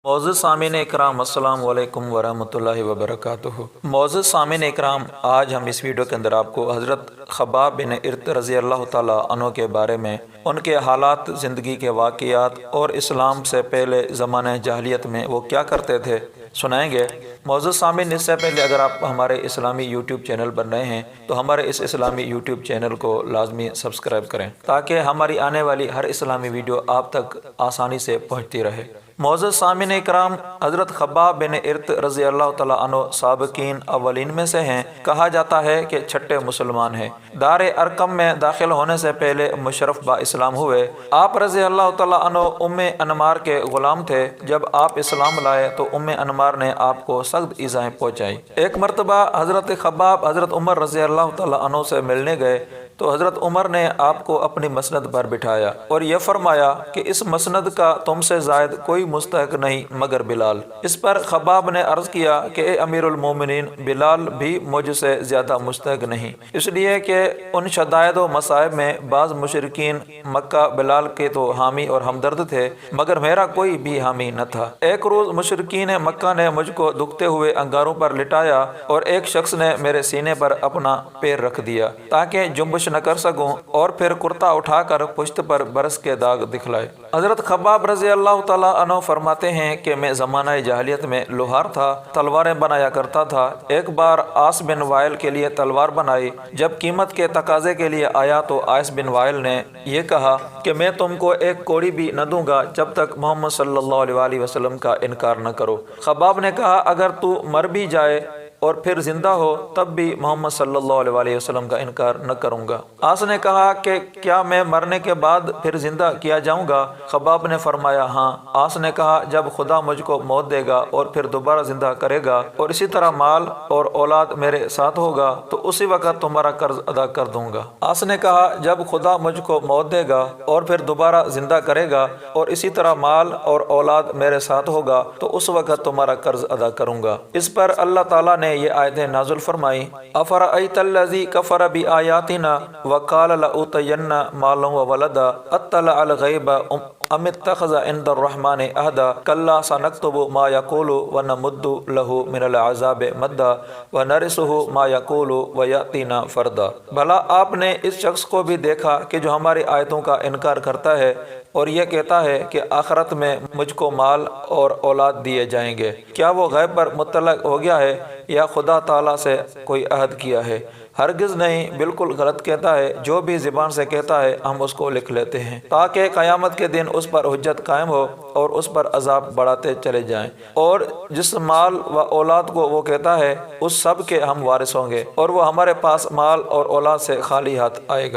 معزز سامعین اکرام، السلام علیکم ورحمۃ اللہ وبرکاتہ۔ معزز سامعین اکرام، آج ہم اس ویڈیو کے اندر آپ کو حضرت خباب بن ارت رضی اللہ تعالیٰ عنہ کے بارے میں، ان کے حالات، زندگی کے واقعات اور اسلام سے پہلے زمانہ جاہلیت میں وہ کیا کرتے تھے سنائیں گے۔ معزز سامعین، اس سے پہلے اگر آپ ہمارے اسلامی یوٹیوب چینل بن رہے ہیں تو ہمارے اس اسلامی یوٹیوب چینل کو لازمی سبسکرائب کریں تاکہ ہماری آنے والی ہر اسلامی ویڈیو آپ تک آسانی سے پہنچتی رہے۔ معزز سامعین اکرام، حضرت خباب بن ارت رضی اللہ تعالیٰ عنہ سابقین اولین میں سے ہیں۔ کہا جاتا ہے کہ چھٹے مسلمان ہیں۔ دار ارقم میں داخل ہونے سے پہلے مشرف با اسلام ہوئے۔ آپ رضی اللہ تعالیٰ عنہ ام انمار کے غلام تھے۔ جب آپ اسلام لائے تو ام انمار نے آپ کو سخت ایذائیں پہنچائی۔ ایک مرتبہ حضرت خباب حضرت عمر رضی اللہ تعالیٰ عنہ سے ملنے گئے تو حضرت عمر نے آپ کو اپنی مسند پر بٹھایا اور یہ فرمایا کہ اس مسند کا تم سے زائد کوئی مستحق نہیں مگر بلال۔ اس پر خباب نے عرض کیا کہ اے امیر المومنین، بلال بھی مجھ سے زیادہ مستحق نہیں، اس لیے کہ ان شدائد و مصائب میں بعض مشرکین مکہ بلال کے تو حامی اور ہمدرد تھے مگر میرا کوئی بھی حامی نہ تھا۔ ایک روز مشرکین مکہ نے مجھ کو دکھتے ہوئے انگاروں پر لٹایا اور ایک شخص نے میرے سینے پر اپنا پیر رکھ دیا تاکہ جنبش نہ کر سکوں، اور پھر کرتا اٹھا کر پشت پر برس کے داغ دکھلائے۔ حضرت خباب رضی اللہ تعالیٰ عنہ فرماتے ہیں کہ میں زمانہ جاہلیت میں لوہار تھا، تلواریں بنایا کرتا تھا۔ ایک بار عاص بن وائل کے لیے تلوار بنائی۔ جب قیمت کے تقاضے کے لیے آیا تو عاص بن وائل نے یہ کہا کہ میں تم کو ایک کوڑی بھی نہ دوں گا جب تک محمد صلی اللہ علیہ وسلم کا انکار نہ کرو۔ خباب نے کہا اگر تو مر بھی جائے اور پھر زندہ ہو تب بھی محمد صلی اللہ علیہ وسلم کا انکار نہ کروں گا۔ عاص نے کہا کہ کیا میں مرنے کے بعد پھر زندہ کیا جاؤں گا؟ خباب نے فرمایا ہاں۔ عاص نے کہا جب خدا مجھ کو موت دے گا اور پھر دوبارہ زندہ کرے گا اور اسی طرح مال اور اولاد میرے ساتھ ہوگا تو اسی وقت تمہارا قرض ادا کر دوں گا۔ عاص نے کہا جب خدا مجھ کو موت دے گا اور پھر دوبارہ زندہ کرے گا اور اسی طرح مال اور اولاد میرے ساتھ ہوگا تو اس وقت تمہارا قرض ادا کروں گا۔ اس پر اللہ تعالیٰ نے یہ آیتیں نازل فرمائی، افرأیت الذی کفر بآیاتنا وقال لأوتین مالا وولدا اطلع الغیب ام اتخذ عند الرحمن عہدا کلا سنکتب ما یقول ونمد له من العذاب مدا ونرثه ما یقول ویأتینا فردا۔ بھلا آپ نے اس شخص کو بھی دیکھا کہ جو ہماری آیتوں کا انکار کرتا ہے اور یہ کہتا ہے کہ آخرت میں مجھ کو مال اور اولاد دیے جائیں گے؟ کیا وہ غیب پر مطلع ہو گیا ہے یا خدا تعالیٰ سے کوئی عہد کیا ہے؟ ہرگز نہیں، بالکل غلط کہتا ہے۔ جو بھی زبان سے کہتا ہے ہم اس کو لکھ لیتے ہیں تاکہ قیامت کے دن اس پر حجت قائم ہو اور اس پر عذاب بڑھاتے چلے جائیں، اور جس مال و اولاد کو وہ کہتا ہے اس سب کے ہم وارث ہوں گے اور وہ ہمارے پاس مال اور اولاد سے خالی ہاتھ آئے گا۔